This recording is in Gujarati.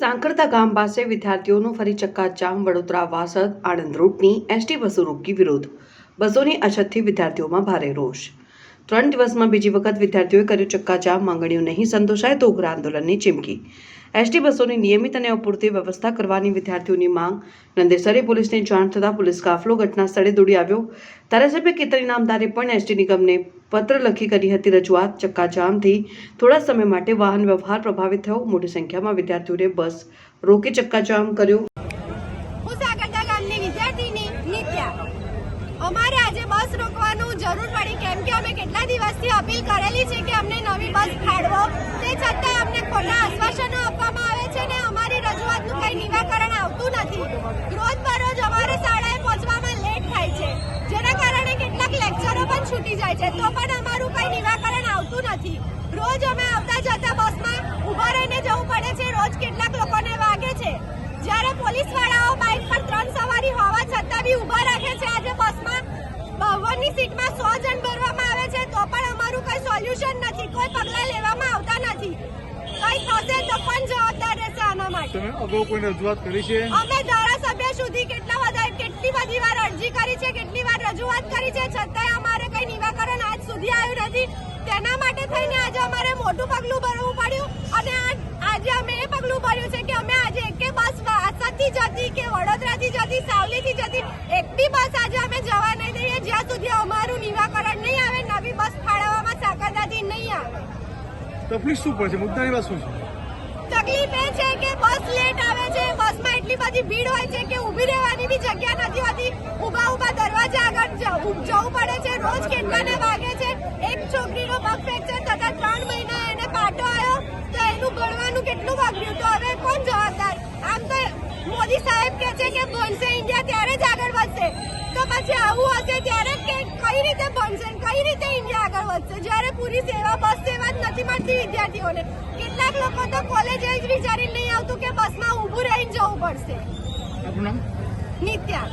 સાંકરતા ગામ પાસે વિદ્યાર્થીઓનું ફરી ચક્કાજામ. વડોદરા વાસદ આણંદ રૂટની એસટી બસો રોકી વિરોધ. બસોની અછતથી વિદ્યાર્થીઓમાં ભારે રોષ. 3 દિવસમાં બીજી વખત વિદ્યાર્થીઓએ કર્યું ચક્કાજામ. માંગણીઓ નહીં સંતોષાય તો ઉગ્ર આંદોલનની ચીમકી. એસટી બસોની નિયમિત અને અપૂરતી વ્યવસ્થા કરવાની વિદ્યાર્થીઓની માંગ. નંદેસરી પોલીસને જાણ થતાં પોલીસ કાફલો ઘટના સ્થળે દોડી આવ્યો. ધારાસભ્ય કેતન ઇનામદારે પણ એસટી નિગમને પત્ર લખી કરી હતી રજૂઆત. ચક્કાજામથી થોડા સમય માટે વાહન વ્યવહાર પ્રભાવિત થયો. મોટી સંખ્યામાં વિદ્યાર્થીઓએ બસ રોકી ચક્કાજામ કર્યો. હું સાંકરતા ગામની વિદ્યાર્થીની નિત્યા. અમારે આજે બસ રોકવાનું જરૂર પડી કેમ કે અમે કેટલા દિવસથી અપીલ કરેલી છે કે અમને નવી બસ ફાળવો. તે છતાંય અમને ખોટા આશ્વાસનો આપવામાં આવે છે ને અમારી રજૂઆતનું કંઈ નિરાકરણ આવતું નથી. રોજબરોજ અમારે શાળાએ પહોંચવામાં લેટ થાય છે, જેના કારણે કેટલાક લેક્ચરો પણ છૂટી જાય છે, તો પણ અમારું કંઈ નિરાકરણ આવતું નથી. રોજ અમે આવતા જતા બસમાં ઊભા રહીને જવું પડે છે. રોજ કેટલાક લોકોને વાગે છે. જ્યારે પોલીસ વાળાઓ બાઇક પર 3 સવારી હોવા છતાં બી ઊભા રાખે છે. આજે બસમાં 52ની સીટમાં 100 જણ ભરવામાં આવે છે, તો પણ અમારું કોઈ સોલ્યુશન નથી. કોઈ પગલાં લેવામાં આવતા નથી. કંઈ થશે તો કોણ જવાબદાર રહેશે આના માટે? તમે અગાઉ કોઈ રજૂઆત કરી છે? અમે ધારાસભ્ય સુધી કેટલી બધી વાર અરજી કરી છે, કેટલી વાર રજૂઆત કરી છે, છતાંય અમારે કંઈ નિરાકરણ આજ સુધી આવ્યું નથી. તેના માટે થઈને આજે અમારે મોટું પગલું ભરવું પડ્યું અને આજે અમે એ પગલું ભર્યું છે કે અમે આજે એકે બસ વાસદથી જતી કે વડોદરાથી જતી, સાવલીથી જતી એક બી બસ આજે અમે જવા નહીં દઈએ જ્યાં સુધી અમારું નિરાકરણ નહીં આવે, નવી બસ ફાળવવામાં સાંકરતાથી નહીં આવે. તકલીફ શું પડશે? મુદ્દાની વાત શું છે? તકલીફ એ છે કે બસ લેટ આવે છે. બસમાં એટલી બધી ભીડ હોય છે કે ઊભી રહેવાની બી જગ્યા નથી હોતી. ઊભા દરવાજા આગળ જવું પડે છે. રોજ કેટલાને વાગે છે. એક છોકરીનો પગ ફ્રેક્ચર થતા 3 મહિના એને પાટો આવ્યો, તો એનું ભણવાનું કેટલું બગડ્યું. તો હવે કોણ જવાબદાર? આમ તો મોદી સાહેબ કહે છે કે ભણશે ઇન્ડિયા ત્યારે જ આગળ વધશે, તો પછી આવું હશે ત્યારે કઈ રીતે ભણશે, કઈ રીતે ઇન્ડિયા આગળ વધશે જ્યારે પૂરી સેવા બસ સેવા જ નથી મળતી વિદ્યાર્થીઓને? કેટલાક લોકો તો કોલેજ જ વિચારીને નહીં આવતું કે બસમાં ઊભું રહીને જવું પડશે. આપનું નામ? નિત્યા.